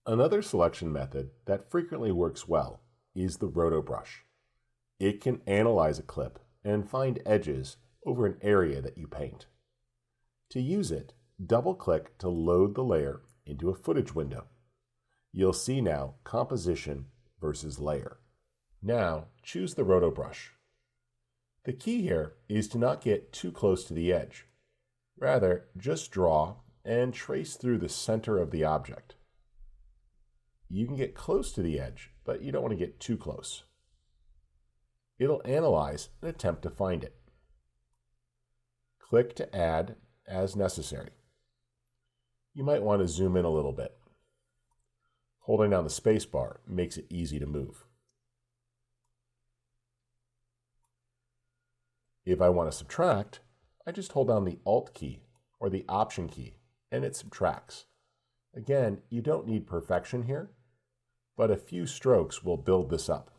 Another selection method that frequently works well is the Roto brush. It can analyze a clip and find edges over an area that you paint. To use it, double-click to load the layer into a footage window. You'll see now composition versus layer. Now choose the Roto brush. The key here is to not get too close to the edge. Rather, just draw and trace through the center of the object. You can get close to the edge, but you don't want to get too close. It'll analyze and attempt to find it. Click to add as necessary. You might want to zoom in a little bit. Holding down the space bar makes it easy to move. If I want to subtract, I just hold down the Alt key or the Option key and it subtracts. Again, you don't need perfection here, but a few strokes will build this up.